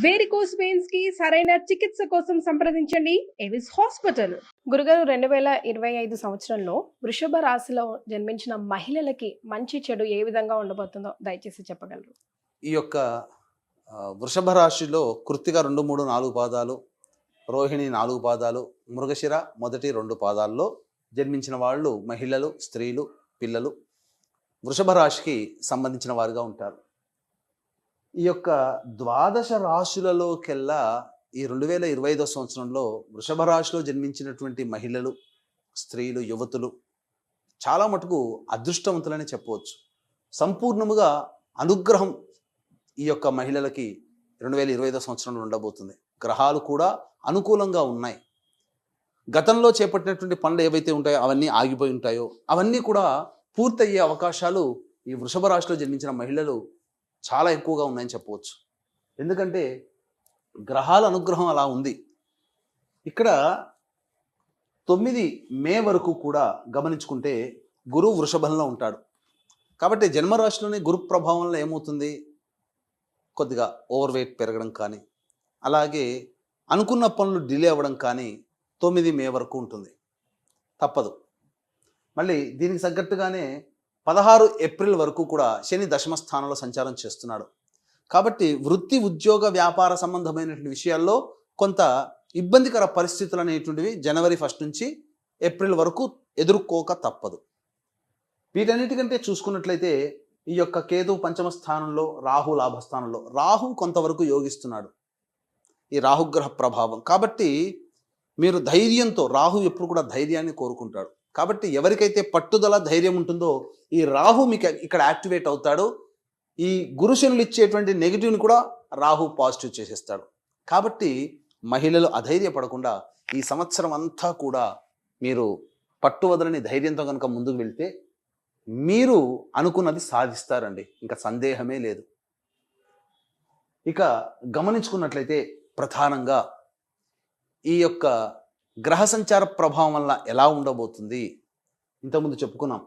Varicose veins కి సరైన చికిత్స కోసం సంప్రదించండి ఎవిస్ హాస్పిటల్. గురుగారు 2025 సంవత్సరంలో వృషభ రాశిలో జన్మించిన మహిళలకి మంచి చెడు ఏ విధంగా ఉండబోతుందో దయచేసి చెప్పగలరు? ఈ యొక్క వృషభ రాశిలో కృత్తిక 2, 3, 4 పాదాలు, రోహిణి 4 పాదాలు, మృగశిర మొదటి 2 పాదాల్లో జన్మించిన వాళ్ళు మహిళలు, స్త్రీలు, పిల్లలు వృషభ రాశికి సంబంధించిన వారుగా ఉంటారు. ఈ యొక్క ద్వాదశ రాశులలోకెల్లా ఈ 2025 సంవత్సరంలో వృషభ రాశిలో జన్మించినటువంటి మహిళలు, స్త్రీలు, యువతులు చాలా మటుకు అదృష్టవంతులని చెప్పవచ్చు. సంపూర్ణముగా అనుగ్రహం ఈ యొక్క మహిళలకి 2025 సంవత్సరంలో ఉండబోతుంది. గ్రహాలు కూడా అనుకూలంగా ఉన్నాయి. గతంలో చేపట్టినటువంటి పనులు ఏవైతే ఉంటాయో అవన్నీ ఆగిపోయి ఉంటాయో అవన్నీ కూడా పూర్తయ్యే అవకాశాలు ఈ వృషభ రాశిలో జన్మించిన మహిళలు చాలా ఎక్కువగా ఉన్నాయని చెప్పవచ్చు. ఎందుకంటే గ్రహాల అనుగ్రహం అలా ఉంది. ఇక్కడ 9 మే వరకు కూడా గమనించుకుంటే గురువు వృషభంలో ఉంటాడు. కాబట్టి జన్మరాశిలోని గురు ప్రభావంలో ఏమవుతుంది, కొద్దిగా ఓవర్ వెయిట్ పెరగడం కానీ, అలాగే అనుకున్న పనులు డిలే అవ్వడం కానీ 9 మే వరకు ఉంటుంది, తప్పదు. మళ్ళీ దీనికి తగ్గట్టుగానే 16 ఏప్రిల్ వరకు కూడా శని దశమ స్థానంలో సంచారం చేస్తున్నాడు. కాబట్టి వృత్తి, ఉద్యోగ, వ్యాపార సంబంధమైనటువంటి విషయాల్లో కొంత ఇబ్బందికర పరిస్థితులు అనేటువంటివి జనవరి 1 నుంచి ఏప్రిల్ వరకు ఎదుర్కోక తప్పదు. వీటన్నిటికంటే చూసుకున్నట్లయితే ఈ యొక్క కేతు పంచమ స్థానంలో, రాహు లాభస్థానంలో, రాహు కొంతవరకు యోగిస్తున్నాడు, ఈ రాహుగ్రహ ప్రభావం. కాబట్టి మీరు ధైర్యంతో, రాహు ఎప్పుడు కూడా ధైర్యాన్ని కోరుకుంటాడు. కాబట్టి ఎవరికైతే పట్టుదల, ధైర్యం ఉంటుందో ఈ రాహు మీకు ఇక్కడ యాక్టివేట్ అవుతాడు. ఈ గురుశనులు ఇచ్చేటువంటి నెగిటివ్ని కూడా రాహు పాజిటివ్ చేసేస్తాడు. కాబట్టి మహిళలు అధైర్యపడకుండా ఈ సంవత్సరం అంతా కూడా మీరు పట్టువదలని ధైర్యంతో కనుక ముందుకు వెళ్తే మీరు అనుకున్నది సాధిస్తారండి, ఇంకా సందేహమే లేదు. ఇక గమనించుకున్నట్లయితే ప్రధానంగా ఈ యొక్క గ్రహ సంచార ప్రభావం వల్ల ఎలా ఉండబోతుంది, ఇంతకుముందు చెప్పుకున్నాం.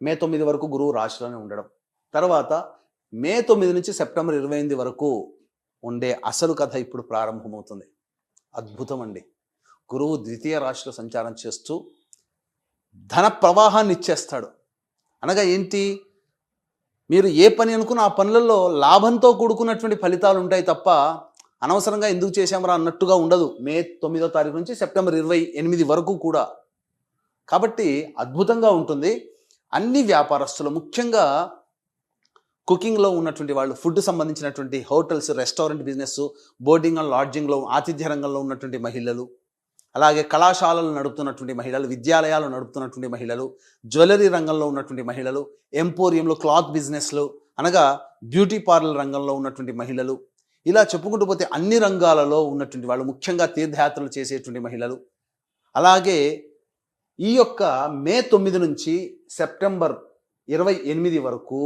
మే 9 వరకు గురువు రాశిలోనే ఉండడం, తర్వాత మే 9 నుంచి సెప్టెంబర్ 28 వరకు ఉండే అసలు కథ ఇప్పుడు ప్రారంభమవుతుంది. అద్భుతం అండి. గురువు ద్వితీయ రాశిలో సంచారం చేస్తూ ధన ప్రవాహాన్ని ఇచ్చేస్తాడు. అనగా ఏంటి, మీరు ఏ పని అనుకున్న ఆ పనులలో లాభంతో కూడుకున్నటువంటి ఫలితాలు ఉంటాయి తప్ప అనవసరంగా ఎందుకు చేశామరా అన్నట్టుగా ఉండదు మే 9వ తారీఖు నుంచి సెప్టెంబర్ 28 వరకు కూడా. కాబట్టి అద్భుతంగా ఉంటుంది. అన్ని వ్యాపారస్తులు, ముఖ్యంగా కుకింగ్లో ఉన్నటువంటి వాళ్ళు, ఫుడ్ సంబంధించినటువంటి hotels, restaurant business, boarding and లాడ్జింగ్లో, ఆతిథ్య రంగంలో ఉన్నటువంటి మహిళలు, అలాగే కళాశాలలు నడుపుతున్నటువంటి మహిళలు, విద్యాలయాలు నడుపుతున్నటువంటి మహిళలు, జ్యువెలరీ రంగంలో ఉన్నటువంటి మహిళలు, ఎంపోరియంలో, క్లాత్ బిజినెస్లు అనగా బ్యూటీ పార్లర్ రంగంలో ఉన్నటువంటి మహిళలు, ఇలా చెప్పుకుంటూ పోతే అన్ని రంగాలలో ఉన్నటువంటి వాళ్ళు, ముఖ్యంగా తీర్థయాత్రలు చేసేటువంటి మహిళలు, అలాగే ఈ యొక్క మే 9 నుంచి సెప్టెంబర్ 28 వరకు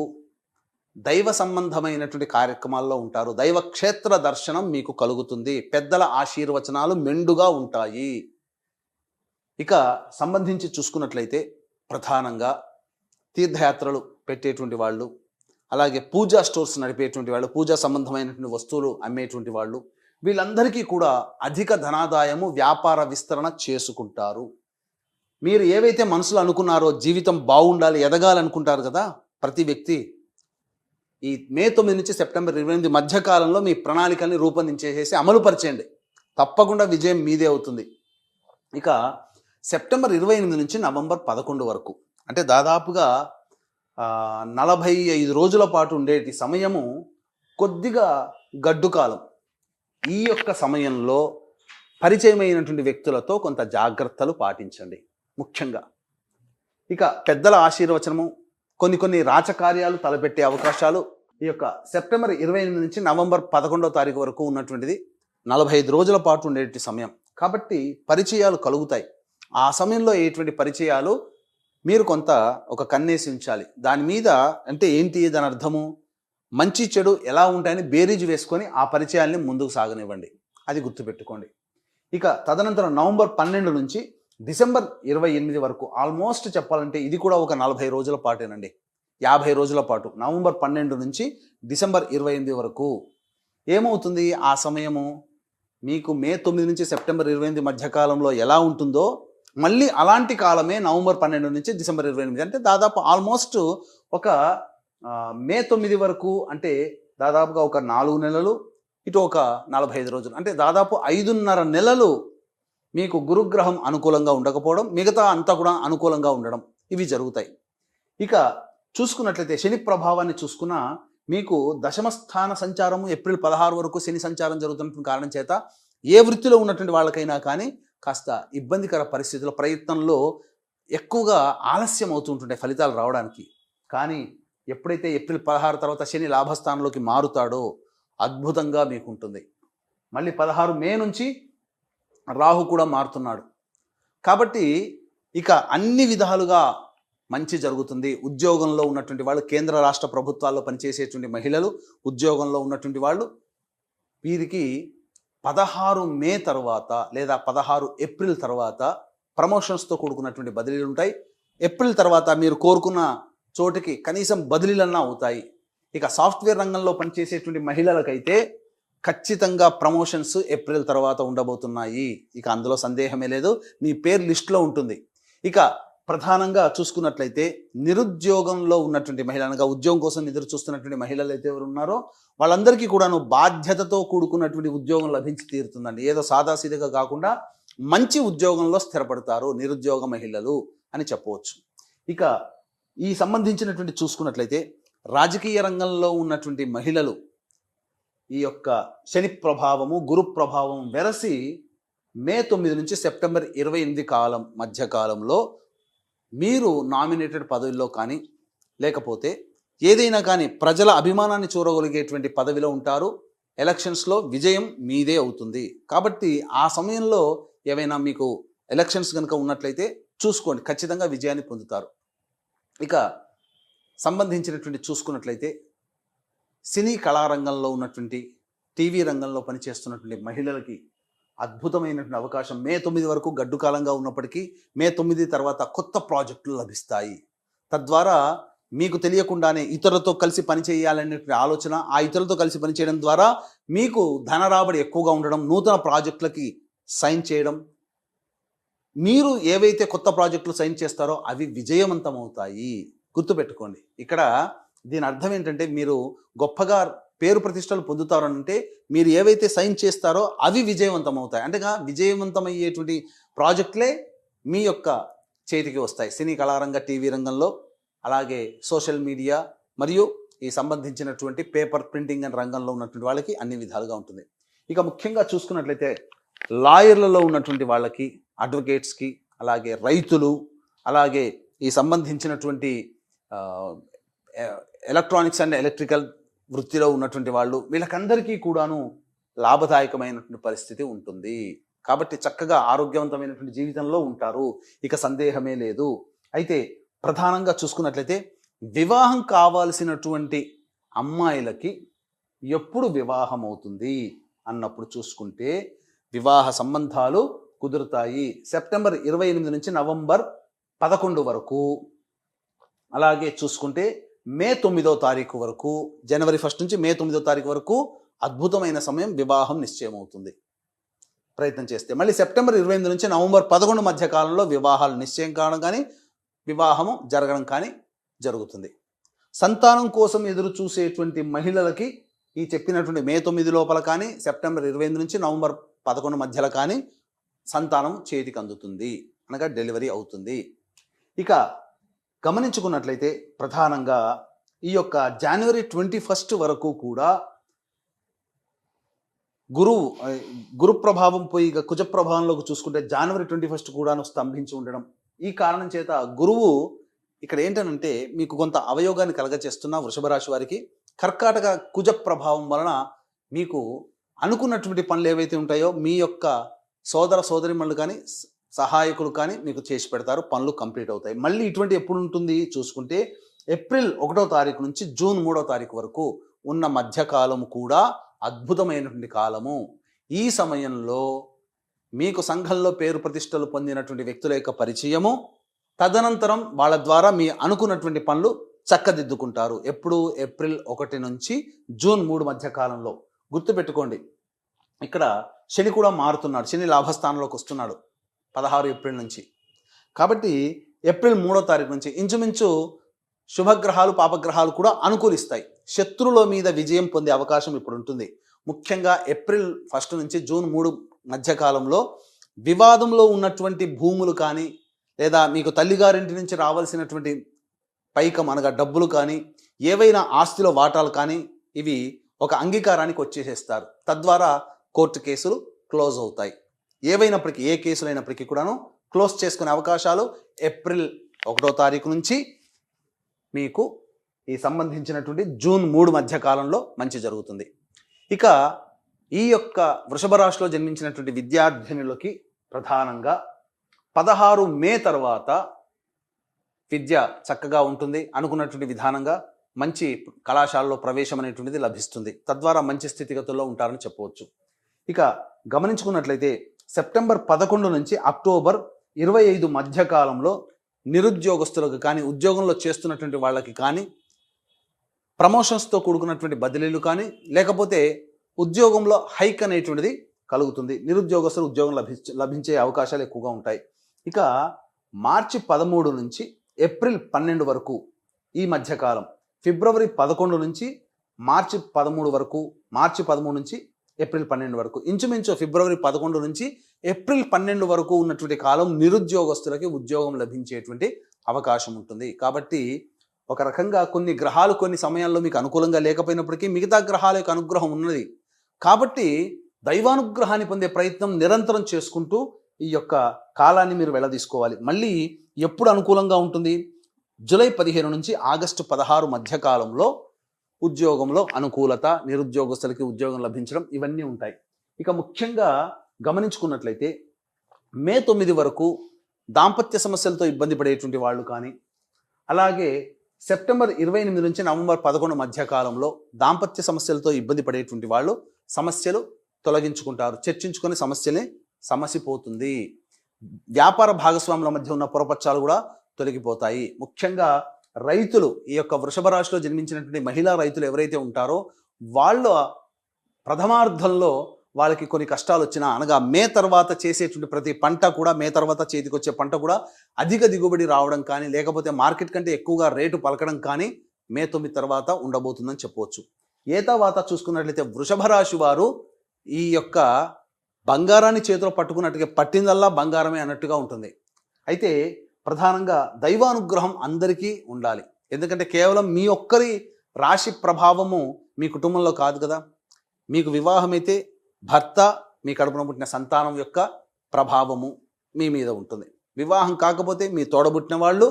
దైవ సంబంధమైనటువంటి కార్యక్రమాల్లో ఉంటారు. దైవ క్షేత్ర దర్శనం మీకు కలుగుతుంది. పెద్దల ఆశీర్వచనాలు మెండుగా ఉంటాయి. ఇక సంబంధించి చూసుకున్నట్లయితే ప్రధానంగా తీర్థయాత్రలు పెట్టేటువంటి వాళ్ళు, అలాగే పూజా స్టోర్స్ నడిపేటువంటి వాళ్ళు, పూజా సంబంధమైనటువంటి వస్తువులు అమ్మేటువంటి వాళ్ళు, వీళ్ళందరికీ కూడా అధిక ధనాదాయము, వ్యాపార విస్తరణ చేసుకుంటారు. మీరు ఏవైతే మనసులో అనుకున్నారో, జీవితం బాగుండాలి, ఎదగాలనుకుంటారు కదా ప్రతి వ్యక్తి, ఈ మే 9 నుంచి సెప్టెంబర్ 28 మధ్యకాలంలో మీ ప్రణాళికల్ని రూపొందించేసేసి అమలుపరిచేయండి. తప్పకుండా విజయం మీదే అవుతుంది. ఇక సెప్టెంబర్ 28 నుంచి నవంబర్ 11 వరకు, అంటే దాదాపుగా 45 రోజుల పాటు ఉండేటి సమయము కొద్దిగా గడ్డు కాలం. ఈ యొక్క సమయంలో పరిచయమైనటువంటి వ్యక్తులతో కొంత జాగ్రత్తలు పాటించండి. ముఖ్యంగా ఇక పెద్దల ఆశీర్వచనము, కొన్ని రాచకార్యాలు తలపెట్టే అవకాశాలు ఈ యొక్క సెప్టెంబర్ 28 నుంచి నవంబర్ 11వ తారీఖు వరకు ఉన్నటువంటిది 45 రోజుల పాటు ఉండేటి సమయం. కాబట్టి పరిచయాలు కలుగుతాయి. ఆ సమయంలో ఎటువంటి పరిచయాలు మీరు కొంత ఒక కన్నేసి ఉంచాలి. దాని మీద అంటే ఏంటి, దాని అర్థము మంచి చెడు ఎలా ఉంటాయని బేరీజు వేసుకొని ఆ పరిచయాల్ని ముందుకు సాగనివ్వండి. అది గుర్తుపెట్టుకోండి. ఇక తదనంతరం నవంబర్ 12 నుంచి డిసెంబర్ 28 వరకు, ఆల్మోస్ట్ చెప్పాలంటే ఇది కూడా ఒక 40 రోజుల పాటేనండి, 50 రోజుల పాటు, నవంబర్ 12 నుంచి డిసెంబర్ 28 వరకు ఏమవుతుంది ఆ సమయము మీకు మే 9 నుంచి సెప్టెంబర్ 28 మధ్యకాలంలో ఎలా ఉంటుందో మళ్ళీ అలాంటి కాలమే నవంబర్ 12 నుంచి డిసెంబర్ 28, అంటే దాదాపు ఆల్మోస్ట్ ఒక మే 9 వరకు, అంటే దాదాపుగా ఒక 4 నెలలు, ఇటు ఒక 45 రోజులు, అంటే దాదాపు 5.5 నెలలు మీకు గురుగ్రహం అనుకూలంగా ఉండకపోవడం, మిగతా అంతా కూడా అనుకూలంగా ఉండడం, ఇవి జరుగుతాయి. ఇక చూసుకున్నట్లయితే శని ప్రభావాన్ని చూసుకున్న మీకు దశమ స్థాన సంచారము ఏప్రిల్ 16 వరకు శని సంచారం జరుగుతున్న కారణం చేత ఏ వృత్తిలో ఉన్నటువంటి వాళ్ళకైనా కానీ కాస్త ఇబ్బందికర పరిస్థితుల ప్రయత్నంలో ఎక్కువగా ఆలస్యం అవుతుంటుంటాయి ఫలితాలు రావడానికి. కానీ ఎప్పుడైతే ఏప్రిల్ 16 తర్వాత శని లాభస్థానంలోకి మారుతాడో అద్భుతంగా మీకు ఉంటుంది. మళ్ళీ 16 మే నుంచి రాహు కూడా మారుతున్నాడు కాబట్టి ఇక అన్ని విధాలుగా మంచి జరుగుతుంది. ఉద్యోగంలో ఉన్నటువంటి వాళ్ళు, కేంద్ర రాష్ట్ర ప్రభుత్వాల్లో పనిచేసేటువంటి మహిళలు, ఉద్యోగంలో ఉన్నటువంటి వాళ్ళు, వీరికి 16 మే తర్వాత లేదా 16 ఏప్రిల్ తర్వాత ప్రమోషన్స్తో కూడుకున్నటువంటి బదిలీలు ఉంటాయి. ఏప్రిల్ తర్వాత మీరు కోరుకున్న చోటికి కనీసం బదిలీలన్నా అవుతాయి. ఇక సాఫ్ట్వేర్ రంగంలో పనిచేసేటువంటి మహిళలకైతే ఖచ్చితంగా ప్రమోషన్స్ ఏప్రిల్ తర్వాత ఉండబోతున్నాయి. ఇక అందులో సందేహమే లేదు, మీ పేరు లిస్టులో ఉంటుంది. ఇక ప్రధానంగా చూసుకున్నట్లయితే నిరుద్యోగంలో ఉన్నటువంటి మహిళ, అనగా ఉద్యోగం కోసం ఎదురు చూస్తున్నటువంటి మహిళలు అయితే ఎవరు ఉన్నారో వాళ్ళందరికీ కూడాను బాధ్యతతో కూడుకున్నటువంటి ఉద్యోగం లభించి తీరుతుందండి. ఏదో సాదాసీదగా కాకుండా మంచి ఉద్యోగంలో స్థిరపడతారు నిరుద్యోగ మహిళలు అని చెప్పవచ్చు. ఇక ఈ సంబంధించినటువంటి చూసుకున్నట్లయితే రాజకీయ రంగంలో ఉన్నటువంటి మహిళలు ఈ యొక్క శని ప్రభావము, గురు ప్రభావం వెరసి మే 9 నుంచి సెప్టెంబర్ 28 కాలం మధ్యకాలంలో మీరు నామినేటెడ్ పదవిలో కానీ లేకపోతే ఏదైనా కానీ ప్రజల అభిమానాన్ని చూరగలిగేటువంటి పదవిలో ఉంటారు. ఎలక్షన్స్లో విజయం మీదే అవుతుంది. కాబట్టి ఆ సమయంలో ఏవైనా మీకు ఎలక్షన్స్ కనుక ఉన్నట్లయితే చూసుకోండి, ఖచ్చితంగా విజయాన్ని పొందుతారు. ఇక సంబంధించినటువంటి చూసుకున్నట్లయితే సినీ కళారంగంలో ఉన్నటువంటి, టీవీ రంగంలో పనిచేస్తున్నటువంటి మహిళలకి అద్భుతమైనటువంటి అవకాశం. మే 9 వరకు గడ్డు కాలంగా ఉన్నప్పటికీ మే 9 తర్వాత కొత్త ప్రాజెక్టులు లభిస్తాయి. తద్వారా మీకు తెలియకుండానే ఇతరులతో కలిసి పనిచేయాలనేటువంటి ఆలోచన, ఆ ఇతరులతో కలిసి పనిచేయడం ద్వారా మీకు ధన రాబడి ఎక్కువగా ఉండడం, నూతన ప్రాజెక్టులకి సైన్ చేయడం, మీరు ఏవైతే కొత్త ప్రాజెక్టులు సైన్ చేస్తారో అవి విజయవంతమవుతాయి. గుర్తుపెట్టుకోండి. ఇక్కడ దీని అర్థం ఏంటంటే మీరు గొప్పగా పేరు ప్రతిష్టలు పొందుతారంటే మీరు ఏవైతే సైన్ చేస్తారో అవి విజయవంతం అవుతాయి. అంటే విజయవంతమయ్యేటువంటి ప్రాజెక్టులే మీ యొక్క చేతికి వస్తాయి. సినీ కళారంగ, టీవీ రంగంలో, అలాగే సోషల్ మీడియా మరియు ఈ సంబంధించినటువంటి పేపర్ ప్రింటింగ్ అండ్ రంగంలో ఉన్నటువంటి వాళ్ళకి అన్ని విధాలుగా ఉంటుంది. ఇక ముఖ్యంగా చూసుకున్నట్లయితే లాయర్లలో ఉన్నటువంటి వాళ్ళకి, అడ్వకేట్స్కి, అలాగే రైతులు, అలాగే ఈ సంబంధించినటువంటి ఎలక్ట్రానిక్స్ అండ్ ఎలక్ట్రికల్ వృత్తిలో ఉన్నటువంటి వాళ్ళు, వీళ్ళకందరికీ కూడాను లాభదాయకమైనటువంటి పరిస్థితి ఉంటుంది. కాబట్టి చక్కగా ఆరోగ్యవంతమైనటువంటి జీవితంలో ఉంటారు, ఇక సందేహమే లేదు. అయితే ప్రధానంగా చూసుకున్నట్లయితే వివాహం కావాల్సినటువంటి అమ్మాయిలకి ఎప్పుడు వివాహం అవుతుంది అన్నప్పుడు చూసుకుంటే వివాహ సంబంధాలు కుదురుతాయి సెప్టెంబర్ 28 నుంచి నవంబర్ 11 వరకు. అలాగే చూసుకుంటే మే 9వ తారీఖు వరకు, జనవరి 1 నుంచి మే 9వ తారీఖు వరకు అద్భుతమైన సమయం, వివాహం నిశ్చయం అవుతుంది ప్రయత్నం చేస్తే. మళ్ళీ సెప్టెంబర్ 28 నుంచి నవంబర్ 11 మధ్య కాలంలో వివాహాలు నిశ్చయం కావడం కానీ వివాహము జరగడం కానీ జరుగుతుంది. సంతానం కోసం ఎదురు చూసేటువంటి మహిళలకి ఈ చెప్పినటువంటి మే 9 లోపల కానీ సెప్టెంబర్ 28 నుంచి నవంబర్ 11 మధ్యలో కానీ సంతానం చేతికి అందుతుంది, అనగా డెలివరీ అవుతుంది. ఇక గమనించుకున్నట్లయితే ప్రధానంగా ఈ యొక్క జనవరి 21 వరకు కూడా గురు ప్రభావం పోయి ఇక కుజ ప్రభావంలోకి చూసుకుంటే జనవరి 21 కూడాను స్తంభించి ఉండడం. ఈ కారణం చేత గురువు ఇక్కడ ఏంటనంటే మీకు కొంత అవయోగాన్ని కలగచేస్తున్న వృషభ రాశి వారికి కర్కాటక కుజ ప్రభావం వలన మీకు అనుకున్నటువంటి పనులు ఏవైతే ఉంటాయో మీ యొక్క సోదర సోదరిమణులు కానీ సహాయకులు కానీ మీకు చేసి పెడతారు, పనులు కంప్లీట్ అవుతాయి. మళ్ళీ ఇటువంటి ఎప్పుడు ఉంటుంది చూసుకుంటే ఏప్రిల్ 1వ తారీఖు నుంచి జూన్ 3వ తారీఖు వరకు ఉన్న మధ్యకాలము కూడా అద్భుతమైనటువంటి కాలము. ఈ సమయంలో మీకు సంఘంలో పేరు ప్రతిష్టలు పొందినటువంటి వ్యక్తుల యొక్క పరిచయము, తదనంతరం వాళ్ళ ద్వారా మీ అనుకున్నటువంటి పనులు చక్కదిద్దుకుంటారు. ఎప్పుడు ఏప్రిల్ 1 నుంచి జూన్ 3 మధ్య కాలంలో గుర్తుపెట్టుకోండి, ఇక్కడ శని కూడా మారుతున్నాడు. శని లాభస్థానంలోకి వస్తున్నాడు 16 ఏప్రిల్ నుంచి. కాబట్టి ఏప్రిల్ 3వ తారీఖు నుంచి ఇంచుమించు శుభగ్రహాలు పాపగ్రహాలు కూడా అనుకూలిస్తాయి. శత్రువుల మీద విజయం పొందే అవకాశం ఇప్పుడు ఉంటుంది. ముఖ్యంగా ఏప్రిల్ 1 నుంచి జూన్ 3 మధ్యకాలంలో వివాదంలో ఉన్నటువంటి భూములు కానీ, లేదా మీకు తల్లిగారింటి నుంచి రావాల్సినటువంటి పైకం అనగా డబ్బులు కానీ, ఏవైనా ఆస్తిలో వాటాలు కానీ, ఇవి ఒక అంగీకారానికి వచ్చేసేస్తారు. తద్వారా కోర్టు కేసులు క్లోజ్ అవుతాయి. ఏవైనప్పటికీ, ఏ కేసులు అయినప్పటికీ కూడాను క్లోజ్ చేసుకునే అవకాశాలు ఏప్రిల్ 1వ తారీఖు నుంచి మీకు ఈ సంబంధించినటువంటి జూన్ 3 మధ్య కాలంలో మంచి జరుగుతుంది. ఇక ఈ యొక్క వృషభ రాశిలో జన్మించినటువంటి విద్యార్థినులకి ప్రధానంగా 16 మే తర్వాత విద్య చక్కగా ఉంటుంది. అనుకున్నటువంటి విధానంగా మంచి కళాశాలలో ప్రవేశం అనేటువంటిది లభిస్తుంది. తద్వారా మంచి స్థితిగతుల్లో ఉంటారని చెప్పవచ్చు. ఇక గమనించుకున్నట్లయితే సెప్టెంబర్ 11 నుంచి అక్టోబర్ 25 మధ్య కాలంలో నిరుద్యోగస్తులకు కానీ, ఉద్యోగంలో చేస్తున్నటువంటి వాళ్ళకి కానీ, ప్రమోషన్స్తో కూడుకున్నటువంటి బదిలీలు కానీ, లేకపోతే ఉద్యోగంలో హైక్ అనేటువంటిది కలుగుతుంది. నిరుద్యోగస్తులు ఉద్యోగం లభించే అవకాశాలు ఎక్కువగా ఉంటాయి. ఇక మార్చి 13 నుంచి ఏప్రిల్ 12 వరకు ఈ మధ్యకాలం, ఫిబ్రవరి 11 నుంచి మార్చి 13 వరకు, మార్చి 13 నుంచి ఏప్రిల్ 12 వరకు, ఇంచుమించు ఫిబ్రవరి 11 నుంచి ఏప్రిల్ 12 వరకు ఉన్నటువంటి కాలం నిరుద్యోగస్తులకి ఉద్యోగం లభించేటువంటి అవకాశం ఉంటుంది. కాబట్టి ఒక రకంగా కొన్ని గ్రహాలు కొన్ని సమయాల్లో మీకు అనుకూలంగా లేకపోయినప్పటికీ మిగతా గ్రహాల యొక్క అనుగ్రహం ఉన్నది. కాబట్టి దైవానుగ్రహాన్ని పొందే ప్రయత్నం నిరంతరం చేసుకుంటూ ఈ యొక్క కాలాన్ని మీరు వెళ్ళదీసుకోవాలి. మళ్ళీ ఎప్పుడు అనుకూలంగా ఉంటుంది? జూలై 15 నుంచి ఆగస్టు 16 మధ్య కాలంలో ఉద్యోగంలో అనుకూలత, నిరుద్యోగస్తులకి ఉద్యోగం లభించడం, ఇవన్నీ ఉంటాయి. ఇక ముఖ్యంగా గమనించుకున్నట్లయితే మే 9 వరకు దాంపత్య సమస్యలతో ఇబ్బంది పడేటువంటి వాళ్ళు కానీ, అలాగే సెప్టెంబర్ 28 నుంచి నవంబర్ 11 మధ్య కాలంలో దాంపత్య సమస్యలతో ఇబ్బంది పడేటువంటి వాళ్ళు సమస్యలు తొలగించుకుంటారు. చర్చించుకొని సమస్యని సమసిపోతుంది. వ్యాపార భాగస్వాముల మధ్య ఉన్న పొరపచ్చాలు కూడా తొలగిపోతాయి. ముఖ్యంగా రైతులు, ఈ యొక్క వృషభ రాశిలో జన్మించినటువంటి మహిళా రైతులు ఎవరైతే ఉంటారో వాళ్ళ ప్రథమార్థంలో వాళ్ళకి కొన్ని కష్టాలు వచ్చినా, అనగా మే తర్వాత చేసేటువంటి ప్రతి పంట కూడా, మే తర్వాత చేతికి వచ్చే పంట కూడా అధిక దిగుబడి రావడం కానీ, లేకపోతే మార్కెట్ కంటే ఎక్కువగా రేటు పలకడం కానీ మే 9 తర్వాత ఉండబోతుందని చెప్పవచ్చు. ఏ తర్వాత చూసుకున్నట్లయితే వృషభ రాశి వారు ఈ యొక్క బంగారాన్ని చేతిలో పట్టుకున్నట్టుగా పట్టిందల్లా బంగారమే అన్నట్టుగా ఉంటుంది. అయితే ప్రధానంగా దైవానుగ్రహం అందరికీ ఉండాలి. ఎందుకంటే కేవలం మీ ఒక్కరి రాశి ప్రభావము మీ కుటుంబంలో కాదు కదా. మీకు వివాహమైతే భర్త, మీ కడుపున పుట్టిన సంతానం యొక్క ప్రభావము మీ మీద ఉంటుంది. వివాహం కాకపోతే మీ తోడబుట్టిన వాళ్ళు,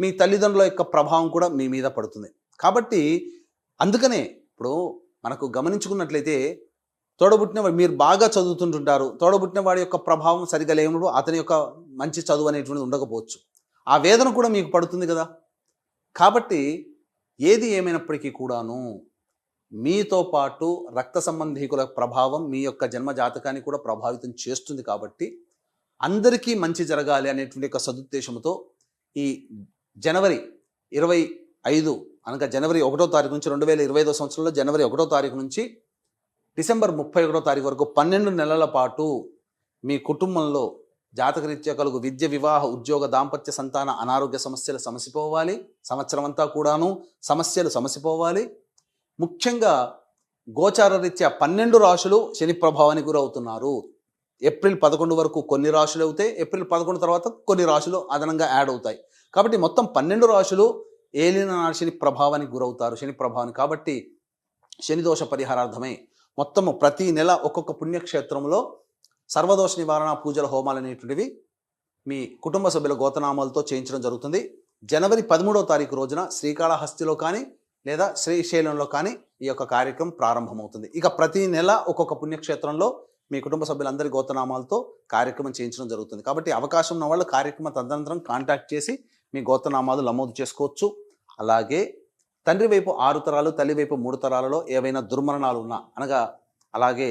మీ తల్లిదండ్రుల యొక్క ప్రభావం కూడా మీ మీద పడుతుంది. కాబట్టి అందుకనే ఇప్పుడు మనకు గమనించుకున్నట్లయితే తోడబుట్టిన మీరు బాగా చదువుతుంటుంటారు, తోడబుట్టిన వాడి యొక్క ప్రభావం సరిగా లేనప్పుడు అతని యొక్క మంచి చదువు అనేటువంటిది ఉండకపోవచ్చు. ఆ వేదన కూడా మీకు పడుతుంది కదా. కాబట్టి ఏది ఏమైనప్పటికీ కూడాను మీతో పాటు రక్త సంబంధీకుల ప్రభావం మీ యొక్క జన్మ జాతకాన్ని కూడా ప్రభావితం చేస్తుంది. కాబట్టి అందరికీ మంచి జరగాలి అనేటువంటి ఒక సదుద్దేశంతో ఈ జనవరి 25 అనగా జనవరి 1వ తారీఖు నుంచి 2025 సంవత్సరంలో జనవరి 1వ తారీఖు నుంచి డిసెంబర్ 31వ తారీఖు వరకు 12 నెలల పాటు మీ కుటుంబంలో జాతకరీత్యా కలుగు విద్య, వివాహ, ఉద్యోగ, దాంపత్య, సంతాన, అనారోగ్య సమస్యలు సమసిపోవాలి. సంవత్సరం అంతా కూడాను సమస్యలు సమసిపోవాలి. ముఖ్యంగా గోచార రీత్యా 12 రాశులు శని ప్రభావానికి గురవుతున్నారు. ఏప్రిల్ 11 వరకు కొన్ని రాశులు అవుతాయి, ఏప్రిల్ 11 తర్వాత కొన్ని రాశులు అదనంగా యాడ్ అవుతాయి. కాబట్టి మొత్తం 12 రాశులు ఏలిన శని ప్రభావానికి గురవుతారు, శని ప్రభావాన్ని. కాబట్టి శని దోష పరిహారార్థమై మొత్తము ప్రతి నెల ఒక్కొక్క పుణ్యక్షేత్రంలో సర్వదోష నివారణ పూజల హోమాలు అనేటువంటివి మీ కుటుంబ సభ్యుల గోతనామాలతో చేయించడం జరుగుతుంది. జనవరి 13వ తారీఖు రోజున శ్రీకాళహస్తిలో కానీ లేదా శ్రీశైలంలో కానీ ఈ యొక్క కార్యక్రమం ప్రారంభమవుతుంది. ఇక ప్రతి నెల ఒక్కొక్క పుణ్యక్షేత్రంలో మీ కుటుంబ సభ్యులందరి గోతనామాలతో కార్యక్రమం చేయించడం జరుగుతుంది. కాబట్టి అవకాశం ఉన్న వాళ్ళు కార్యక్రమం తదనంతరం కాంటాక్ట్ చేసి మీ గోతనామాలు నమోదు చేసుకోవచ్చు. అలాగే తండ్రి వైపు 6 తరాలు, తల్లి వైపు 3 తరాలలో ఏవైనా దుర్మరణాలు ఉన్నా, అనగా అలాగే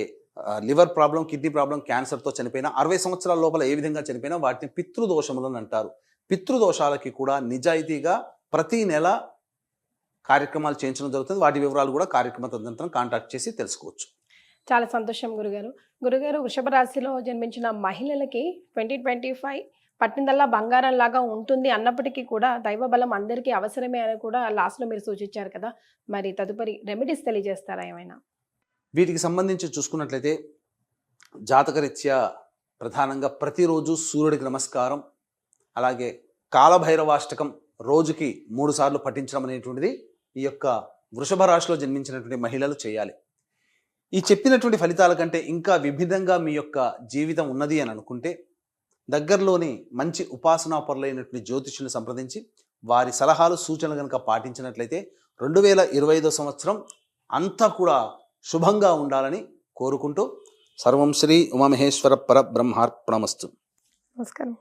లివర్ ప్రాబ్లం, కిడ్నీ ప్రాబ్లం, క్యాన్సర్తో చనిపోయినా, 60 సంవత్సరాల లోపల ఏ విధంగా చనిపోయినా వాటిని పితృదోషములను అంటారు. పితృదోషాలకి కూడా నిజాయితీగా ప్రతి నెల కార్యక్రమాలు చేయించడం జరుగుతుంది. వాటి వివరాలు కూడా కార్యక్రమం తదనంతరం కాంటాక్ట్ చేసి తెలుసుకోవచ్చు. చాలా సంతోషం గురుగారు. గురుగారు, వృషభ రాశిలో జన్మించిన మహిళలకి 2025 పట్టిందల్లా బంగారం లాగా ఉంటుంది అన్నప్పటికీ కూడా దైవ బలం అందరికీ అవసరమే అని కూడా లాస్ట్‌లో మీరు సూచించారు కదా! మరి తదుపరి రెమెడీస్ తెలియజేస్తారా ఏమైనా? వీటికి సంబంధించి చూసుకున్నట్లయితే జాతకరీత్యా ప్రధానంగా ప్రతిరోజు సూర్యుడికి నమస్కారం, అలాగే కాలభైరవాష్టకం రోజుకి 3 సార్లు పఠించడం అనేటువంటిది ఈ యొక్క వృషభ రాశిలో జన్మించినటువంటి మహిళలు చేయాలి. ఈ చెప్పినటువంటి ఫలితాల కంటే ఇంకా విభిన్నంగా మీ యొక్క జీవితం ఉన్నది అని అనుకుంటే దగ్గరలోని మంచి ఉపాసనా పరులైనటువంటి జ్యోతిష్యులను సంప్రదించి వారి సలహాలు సూచనలు కనుక పాటించినట్లయితే 2025 సంవత్సరం అంతా కూడా శుభంగా ఉండాలని కోరుకుంటూ సర్వం శ్రీ ఉమామహేశ్వర పరబ్రహ్మార్పణమస్తు. నమస్కారం.